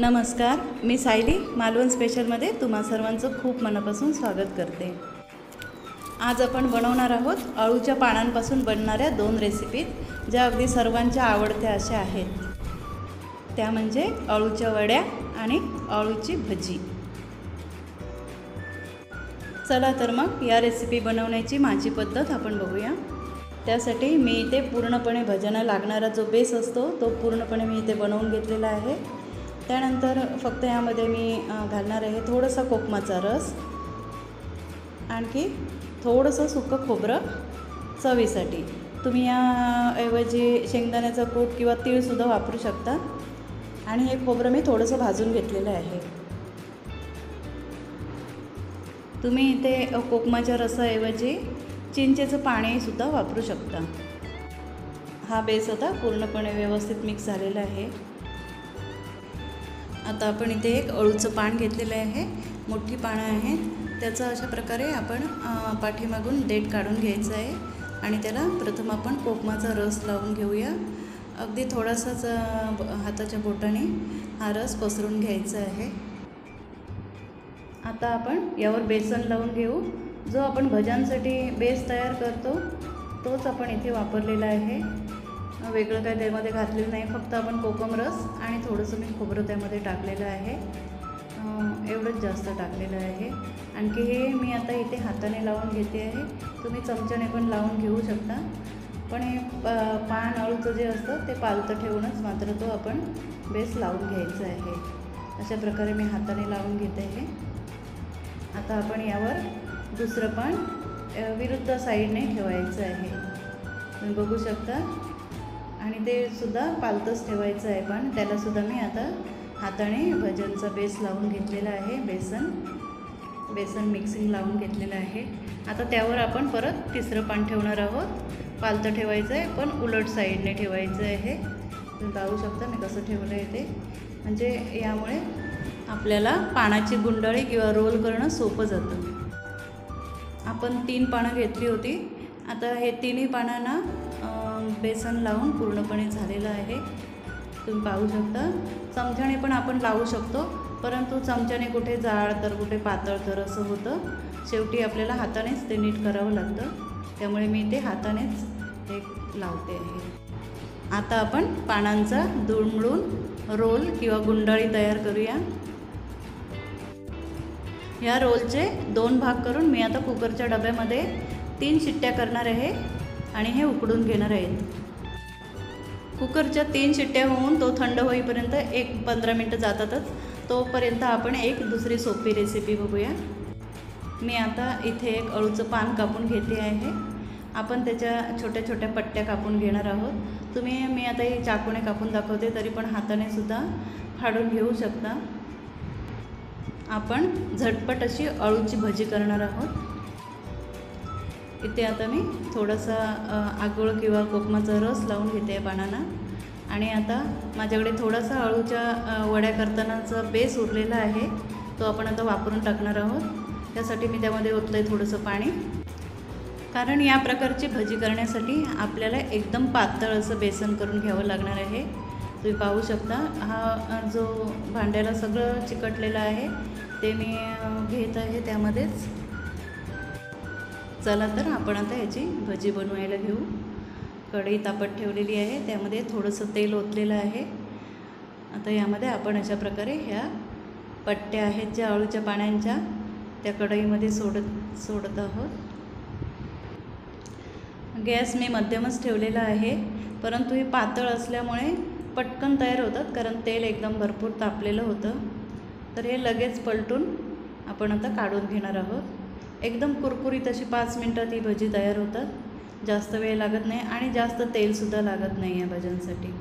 नमस्कार, मी सायली मालवण स्पेशलमध्ये तुम्हा सर्वांचं खूप मनापासून स्वागत करते। आज आपण बनवणार आहोत अळूच्या पानांपासून बनणाऱ्या 2 रेसिपीज ज्या अगदी सर्वांच्या आवडत्या अशा आहेत। त्या म्हणजे अळूच्या वड्या आणि अळूची भजी। चला तर मग या रेसिपी बनवण्याची माझी पद्धत आपण बघूया। त्यासाठी मी इथे पूर्णपणे भज्यांना लागणारा जो बेस असतो तो पूर्णपणे मी इथे बनवून घेतलेला आहे। त्यानंतर फक्त यामध्ये मी घालणार आहे थोडासा कोकमाचा रस, आणखी थोडंसं सुकं खोबरं चवीसाठी। तुम्ही याऐवजी शेंगदाण्याचा कूट किंवा तीळसुद्धा वापरू शकता। आणि हे खोबरं मी थोडंसं भाजून घेतलेलं आहे। तुम्ही इथे कोकमाच्या रसाऐवजी चिंचेचं पाणीसुद्धा वापरू शकता। हा बेस आता पूर्णपणे व्यवस्थित मिक्स झालेला आहे। आता आपण इथे एक अळूचं पान घेतलेलं आहे, मोठी पानं आहेत। त्याचं अशा प्रकारे आपण पाठीमागून देठ काढून घ्यायचं आहे आणि त्याला प्रथम आपण कोकमाचा रस लावून घेऊया। अगदी थोडासाच हाताच्या बोटाने हा रस पसरून घ्यायचा आहे। आता आपण यावर बेसन लावून घेऊ। जो आपण भज्यांसाठी बेस तयार करतो तोच आपण इथे वापरलेला आहे। वेगळं काय त्यामध्ये घातलेलं नाही, फक्त आपण कोकम रस आणि थोडंसं मी खोबरं त्यामध्ये टाकलेलं आहे। एवढंच जास्त टाकलेलं आहे। आणखी हे मी आता इथे हाताने लावून घेते आहे। तुम्ही चमच्याने पण लावून घेऊ शकता, पण हे पान अळूचं जे असतं ते पालतं ठेवूनच मात्र तो आपण बेस लावून घ्यायचा आहे। अशा प्रकारे मी हाताने लावून घेते आहे। आता आपण यावर दुसरं पान विरुद्ध साईडने ठेवायचं आहे, तुम्ही बघू शकता। आणि ते सुद्धा पालतंच ठेवायचं आहे, पण त्यालासुद्धा मी आता हाताने भज्यांचा बेस लावून घेतलेला आहे। बेसन मिक्सिंग लावून घेतलेलं आहे। आता त्यावर आपण परत तिसरं पान ठेवणार आहोत। पालतं ठेवायचं आहे, पण उलट साईडने ठेवायचं आहे। तुम्ही पाहू शकता मी कसं ठेवलं आहे ते, म्हणजे यामुळे आपल्याला पानाची गुंडाळी किंवा रोल करणं सोपं जातं। आपण 3 पानं घेतली होती। आता हे तिन्ही पानांना बेसन लावून पूर्णपणे झालेलं आहे, तुम्ही पाहू शकता। चमच्याने पण आपण लावू शकतो, परंतु चमच्याने कुठे जाड तर कुठे पातळ तर असं होतं। शेवटी आपल्याला हातानेच ते नीट करावं लागतं, त्यामुळे मी ते हातानेच हे लावते आहे। आता आपण पानांचा दुमडून रोल किंवा गुंडाळी तयार करूया। या रोलचे 2 भाग करून मी आता कुकरच्या डब्यामध्ये 3 शिट्ट्या करणार आहे आणि हे उकडून घेणार आहेत। कुकरच्या 3 शिट्ट्या होऊन तो थंड होईपर्यंत 15 मिनटं जातातच। तोपर्यंत आपण एक दुसरी सोपी रेसिपी बघूया। मी आता इथे एक अळूचं पान कापून घेते आहे। आपण त्याच्या छोट्या छोट्या पट्ट्या कापून घेणार आहोत। मी आता हे चाकूने कापून दाखवते, तरी पण हाताने सुद्धा फाडून घेऊ शकता। आपण झटपट अशी अळूची भजी करणार आहोत। इथे आता मी थोडासा आगोळ किंवा कोकमाचा रस लावून घेते आहे पानांना। आणि आता माझ्याकडे थोडासा अळूच्या वड्या करतानाचा बेस उरलेला आहे, तो आपण आता वापरून टाकणार आहोत। त्यासाठी मी त्यामध्ये ओतलं आहे थोडंसं पाणी, कारण या प्रकारची भजी करण्यासाठी आपल्याला एकदम पातळ असं बेसन करून घ्यावं लागणार आहे। तुम्ही पाहू शकता हा जो भांड्याला सगळं चिकटलेलं आहे ते मी घेत आहे त्यामध्येच। चला तर आपण आता याची भजी बनवायला घेऊ। कढई तापत ठेवलेली आहे, त्यामध्ये थोडंसं तेल ओतलेलं आहे। आता यामध्ये आपण अशा प्रकारे ह्या पट्ट्या आहेत ज्या अळूच्या पानांच्या त्या कढईमध्ये सोडत आहोत। गॅस मी मध्यमच ठेवलेला आहे, परंतु हे पातळ असल्यामुळे पटकन तयार होतात, कारण तेल एकदम भरपूर तापलेलं होतं। तर हे लगेच पलटून आपण आता काढून घेणार आहोत। एकदम कुरकुरीत अशी 5 मिनटात ही भजी तयार होतात। जास्त वेळ लागत नाही आणि जास्त तेलसुद्धा लागत नाही या भज्यांसाठी।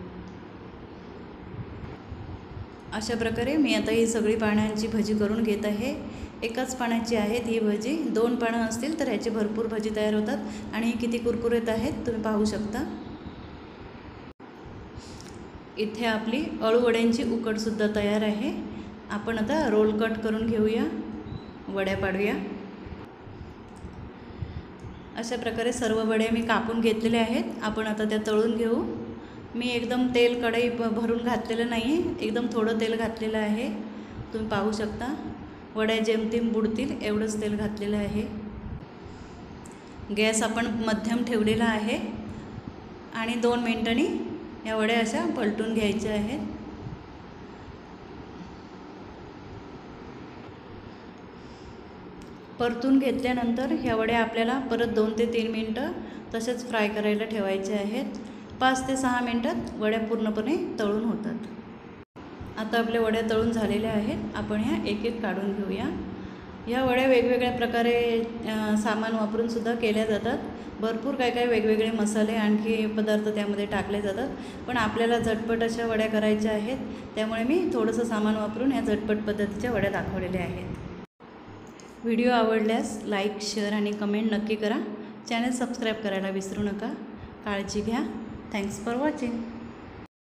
अशा प्रकारे मी आता ही सगळी पानांची भजी करून घेत आहे। एकाच पानाची आहेत ही भजी, 2 पानं असतील तर ह्याची भरपूर भजी तयार होतात। आणि किती कुरकुरीत आहेत तुम्ही पाहू शकता। इथे आपली अळूवड्यांची उकडसुद्धा तयार आहे। आपण आता रोल कट करून घेऊया, वड्या पाडूया। अशा प्रकारे सर्व वड्या मी कापून घेतलेल्या आहेत। आपण आता त्या तळून घेऊ। मी एकदम तेल कढई भरून घातलेलं नाही आहे, एकदम थोडं तेल घातलेलं आहे. तुम्ही पाहू शकता. वड्या जेमतेम बुडतील एवढंच तेल घातलेलं आहे. गॅस आपण मध्यम ठेवलेला आहे आणि 2 मिनिटांनी या वड्या अशा पलटून घ्यायच्या आहेत. परतून घेतल्यानंतर ह्या वड्या आपल्याला परत 2 ते 3 मिनटं तसेच फ्राय करायला ठेवायचे आहेत. 5 ते 6 मिनटात वड्या पूर्णपणे तळून होतात. आता आपल्या वड्या तळून झालेल्या आहेत. आपण ह्या एक एक काढून घेऊया. ह्या वड्या वेगवेगळ्या प्रकारे सामान वापरूनसुद्धा केल्या जातात. भरपूर काय वेगवेगळे मसाले आणखी पदार्थ त्यामध्ये टाकले जातात. पण आपल्याला झटपट अशा वड्या करायच्या आहेत, त्यामुळे मी थोडंसं सामान वापरून ह्या झटपट पद्धतीच्या वड्या दाखवलेल्या आहेत. व्हिडिओ आवडल्यास लाईक, शेअर आणि कमेंट नक्की करा. चॅनल सबस्क्राईब करायला विसरू नका. काळजी घ्या. Thanks for watching.